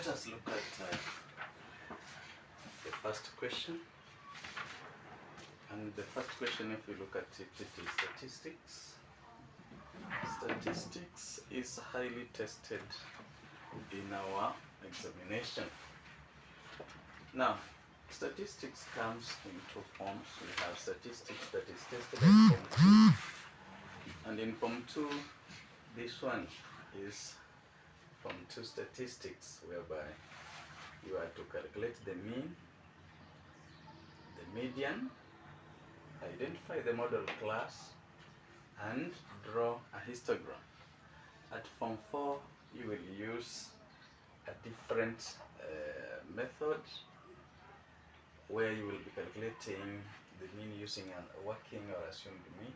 let us look at the first question. And the first question, if we look at it, it is statistics. Statistics is highly tested in our examination. Now, statistics comes in two forms. We have statistics that is tested at Form 2. And in Form 2, this one is Form 2 statistics, whereby you are to calculate the mean, the median, identify the model class, and draw a histogram. At Form 4, you will use a different method where you will be calculating the mean using a working or assumed mean,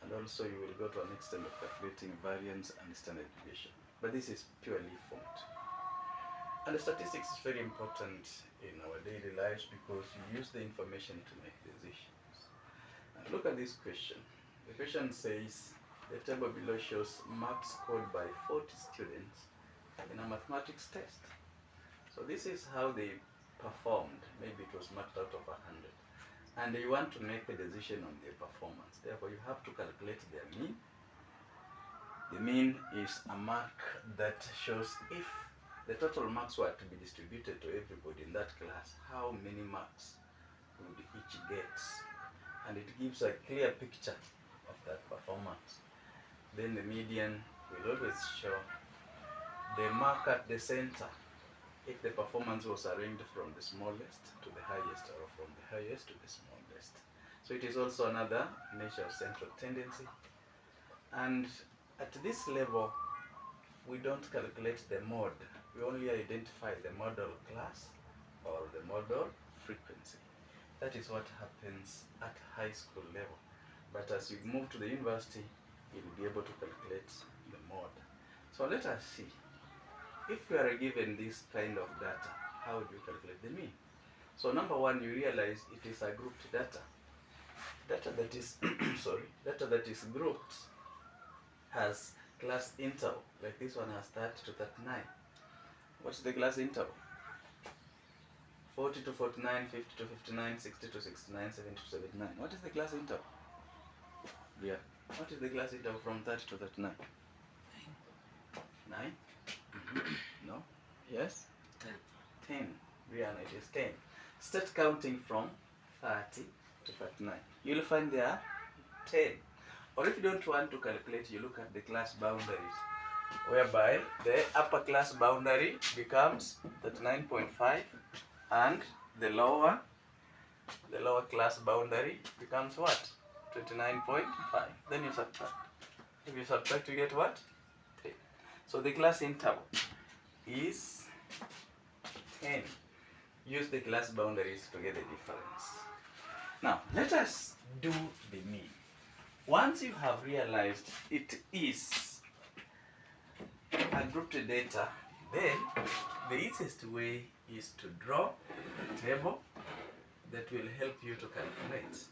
and also you will go to an extent of calculating variance and standard deviation. But this is purely Form 2. And the statistics is very important in our daily lives because you use the information to make decisions. And look at this question. The question says, the table below shows marks scored by 40 students in a mathematics test. So this is how they performed. Maybe it was marked out of 100. And you want to make a decision on their performance. Therefore, you have to calculate their mean. The mean is a mark that shows if the total marks were to be distributed to everybody in that class, how many marks would each get. And it gives a clear picture of that performance. Then the median will always show the mark at the center if the performance was arranged from the smallest to the highest, or from the highest to the smallest. So it is also another measure of central tendency. And at this level, we don't calculate the mode. We only identify the model class or the model frequency. That is what happens at high school level. But as you move to the university, you'll be able to calculate the mode. So let us see. If you are given this kind of data, how do you calculate the mean? So number one, you realize it is a grouped data. Data that is data that is grouped has class interval. Like this one has 30 to 39. What's the class interval? 40 to 49, 50 to 59, 60 to 69, 70 to 79. What is the class interval? Yeah. What is the class interval from 30 to 39? 9? No? Yes? 10. Rihanna, it is 10. Start counting from 30 to 39. You'll find there are 10. Or if you don't want to calculate, you look at the class boundaries, whereby the upper class boundary becomes 39.5 and the lower class boundary becomes what? 29.5. Then you subtract. If you subtract, you get what? 10. So the class interval is 10. Use the class boundaries to get the difference. Now, let us do the mean. Once you have realized it is a grouped data, then the easiest way is to draw a table that will help you to calculate.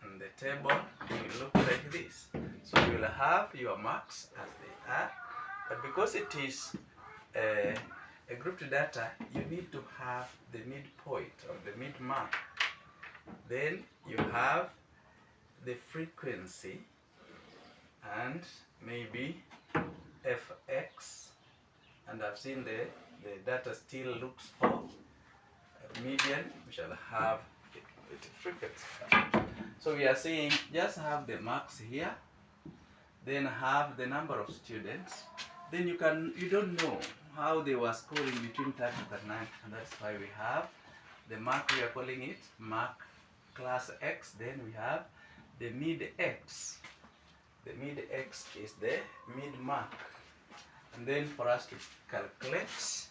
And the table will look like this. So you will have your marks as they are, but because it is a grouped data, you need to have the midpoint or the mid mark. Then you have the frequency and maybe fx, and I've seen the data still looks for a median. We shall have the frequency. So we are saying just have the marks here, then have the number of students. Then you don't know how they were scoring between 30 and 39, and that's why we have the mark. We are calling it mark class X. Then we have the mid X. The mid X is the mid mark. And then for us to calculate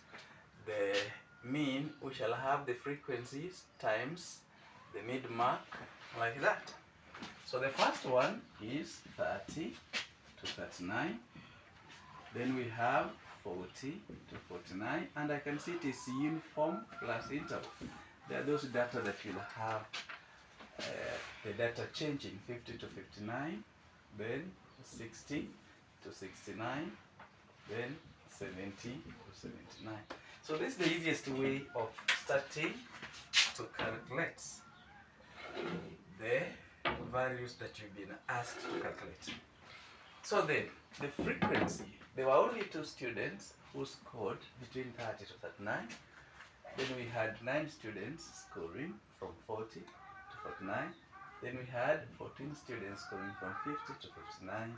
the mean, we shall have the frequencies times the mid mark, like that. So the first one is 30 to 39. Then we have 40 to 49, and I can see it is uniform plus interval. There are those data that will have the data changing 50 to 59, then 60 to 69, then 70 to 79. So this is the easiest way of starting to calculate the values that you've been asked to calculate. So then, the frequency, there were only 2 students who scored between 30 to 39. Then we had 9 students scoring from 40 to 49. Then we had 14 students scoring from 50 to 59.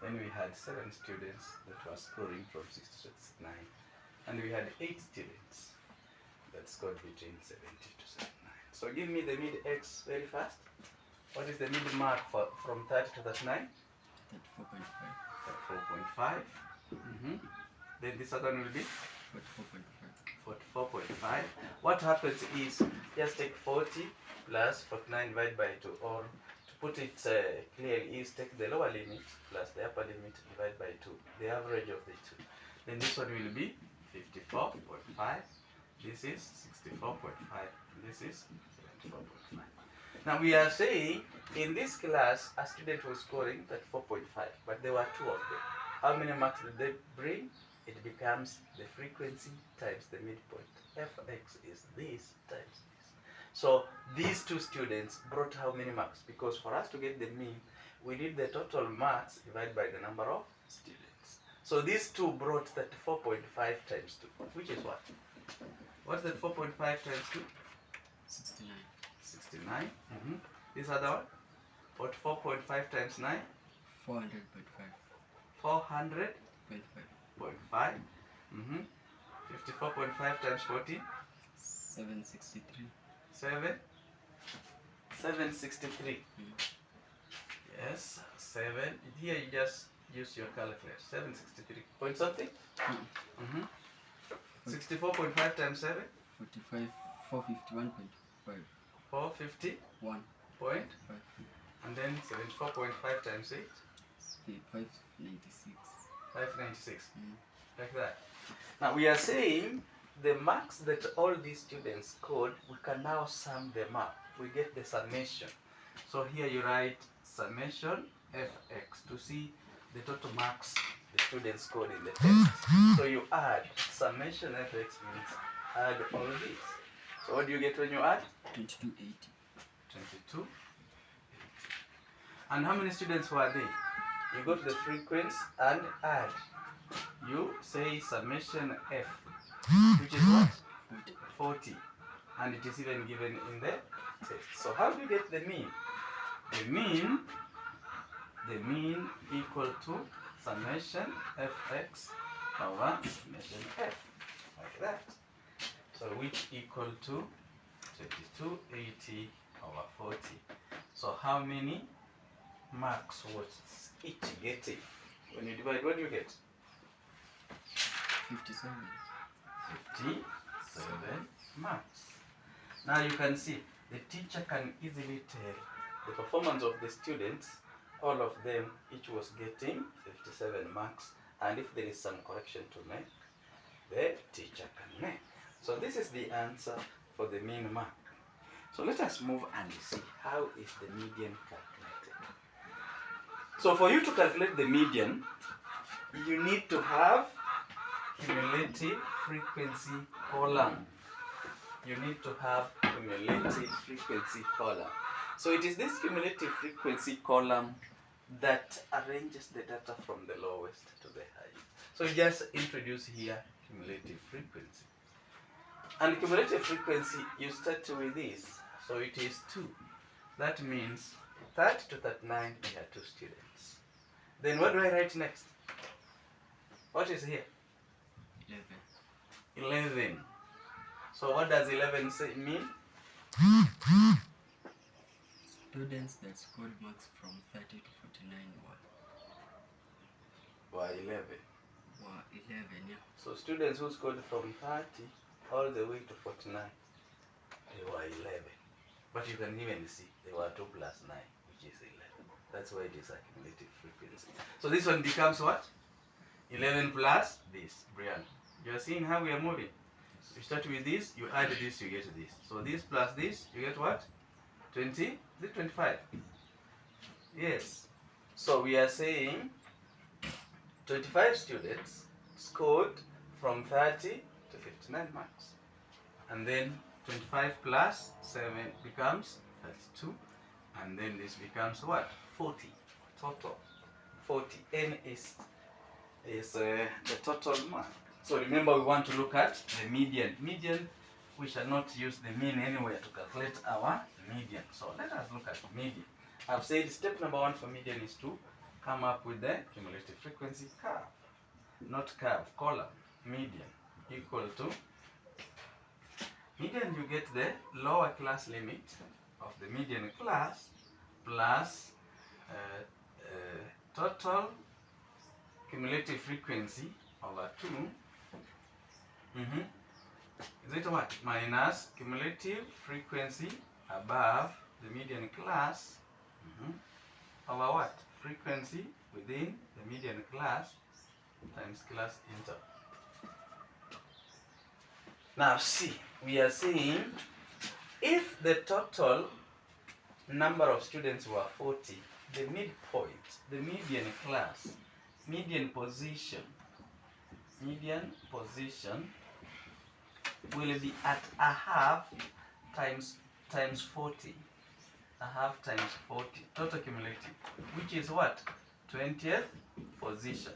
Then we had 7 students that were scoring from 60 to 69. And we had 8 students that scored between 70 to 79. So give me the mid x very fast. What is the mid mark from 30 to 39? 34.5. 4.5. Then this other one will be 44.5. 44.5. What happens is just take 40 plus 49 divided by 2, or to put it clearly is take the lower limit plus the upper limit divided by 2, the average of the two. Then this one will be 54.5. This is 64.5. This is 74.5. Now we are saying in this class a student was scoring 34.5, but there were 2 of them. How many marks did they bring? It becomes the frequency times the midpoint. Fx is this times this. So these 2 students brought how many marks? Because for us to get the mean, we need the total marks divided by the number of students. So these 2 brought 34.5 times 2, which is what? What's that 4.5 times 2? 69. 69. This other one? What 4.5 times 9? 400.5. 400.5. 54.5 times 14? 763. 763. Yes, 7. Here you just use your calculator. 763. Point something? 64.5 times 7? 451.5. 451. Point. And then 74.5 times 8? 596. 596. Like that. Now we are saying the marks that all these students scored, we can now sum them up. We get the summation. So here you write summation fx to see the total marks the students scored in the test. So you add summation fx means add all these. So what do you get when you add? 2280. 2280. And how many students were there? You go to the frequency and add. You say summation f, which is what? 40. And it is even given in the test. So how do you get the mean? The mean equal to summation fx over summation f, like that. So which equal to 2280 over 40. So how many marks was each getting? When you divide, what do you get? 57. 57 marks. Now you can see the teacher can easily tell the performance of the students. All of them, each was getting 57 marks, and if there is some correction to make, the teacher can make. So this is the answer for the mean mark. So let us move and see how is the median calculated. So for you to calculate the median, you need to have cumulative frequency column. You need to have cumulative frequency column. So it is this cumulative frequency column that arranges the data from the lowest to the highest. So you just introduce here cumulative frequency. And cumulative frequency, you start with this. So it is 2. That means 30 to 39, we have 2 students. Then what do I write next? What is here? 11. So what does 11 mean? Students that scored marks from 30 to 49 were 11. Were 11, yeah. So students who scored from 30 all the way to 49, they were 11. But you can even see they were 2 plus 9, which is 11. That's why it is a cumulative frequency. So this one becomes what? 11 plus this. Brian, you are seeing how we are moving. You start with this, you add this, you get this. So this plus this, you get what? 20? Is it 25? Yes. So we are saying 25 students scored from 30 to to 59 marks. And then 25 plus 7 becomes 32. And then this becomes what? 40 total. 40. N is the total mark. So remember, we want to look at the median. Median, we shall not use the mean anywhere to calculate our median. So let us look at median. I've said step number 1 for median is to come up with the cumulative frequency curve. Not curve, column. Median equal to, median, you get the lower class limit of the median class plus total cumulative frequency over 2. Is it what? Minus cumulative frequency above the median class over what? Frequency within the median class times class interval. Now see, we are saying if the total number of students were 40, the midpoint, the median class, median position will be at a half times 40. A half times 40, total cumulative, which is what? 20th position.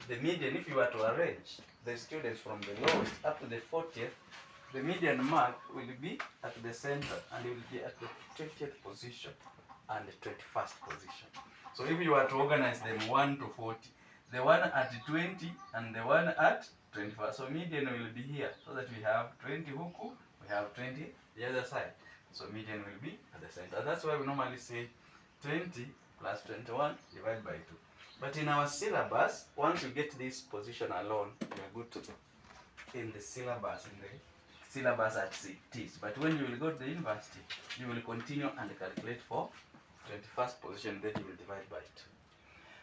The median, if you were to arrange the students from the lowest up to the 40th, the median mark will be at the center and it will be at the 20th position and the 21st position. So if you were to organize them 1 to 40, the one at 20 and the one at 21st, so median will be here, so that we have 20 huku, we have 20 the other side. So median will be at the center. That's why we normally say 20 plus 21 divided by 2. But in our syllabus, once you get this position alone, you are good to go in the syllabus, as it is. But when you will go to the university, you will continue and calculate for 21st position, then you will divide by 2.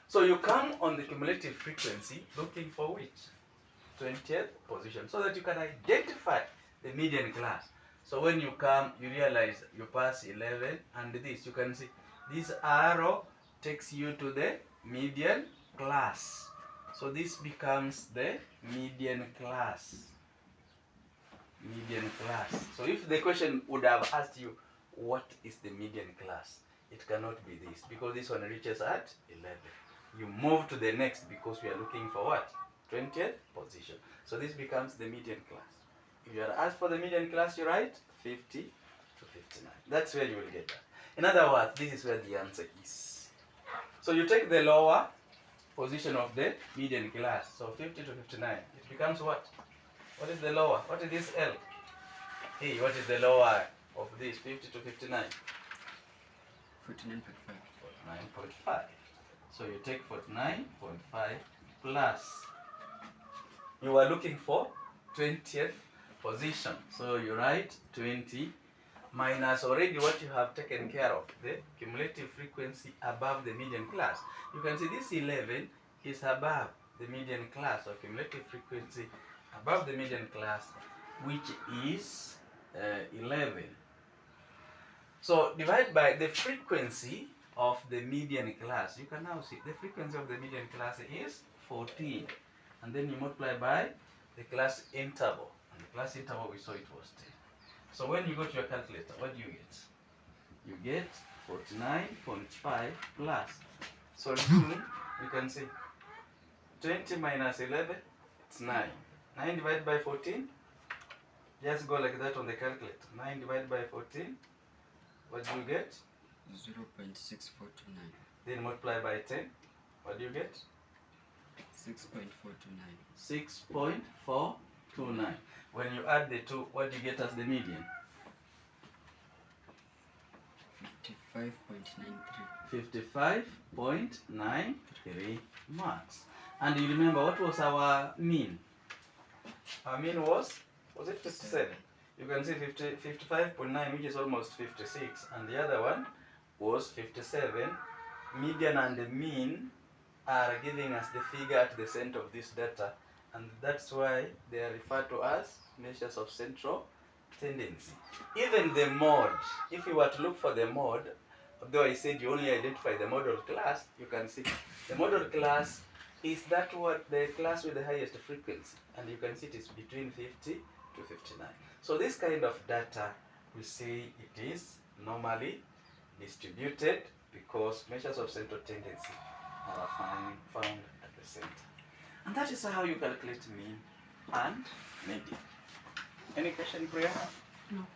So you come on the cumulative frequency looking for which? 20th position, so that you can identify the median class. So when you come, you realize you pass 11, and this, you can see this arrow takes you to the median class. So this becomes the median class. Median class. So if the question would have asked you, what is the median class? It cannot be this, because this one reaches at 11. You move to the next because we are looking for what? 20th position. So this becomes the median class. If you are asked for the median class, you write 50 to 59. That's where you will get that. In other words, this is where the answer is. So you take the lower position of the median class. So 50 to 59. It becomes what? What is the lower? What is this L? Hey, what is the lower of this 50 to 59? 49.5. 49.5. So you take 49.5 plus, you are looking for 20th position. So you write 20 minus already what you have taken care of, the cumulative frequency above the median class. You can see this 11 is above the median class, or cumulative frequency above the median class, which is 11. So divide by the frequency of the median class. You can now see the frequency of the median class is 14. And then you multiply by the class interval. And the class interval, we saw it was 10. So when you go to your calculator, what do you get? You get 49.5 plus. So you can see 20 minus 11, it's 9. 9 divided by 14, just go like that on the calculator. 9 divided by 14, what do you get? 0.6429. Then multiply by 10, what do you get? 6.429. 6.429. When you add the two, what do you get as the median? 55.93. 55.93 marks. And you remember, what was our mean? Our mean was it 57? You can see 55.9, which is almost 56, and the other one was 57. Median and the mean are giving us the figure at the center of this data, and that's why they are referred to as measures of central tendency. Even the mode, if you were to look for the mode, although I said you only identify the model class, you can see the model class is that what the class with the highest frequency? And you can see it is between 50 to 59. So this kind of data, we say it is normally distributed because measures of central tendency are found at the center. And that is how you calculate mean and median. Any question, Priya? No.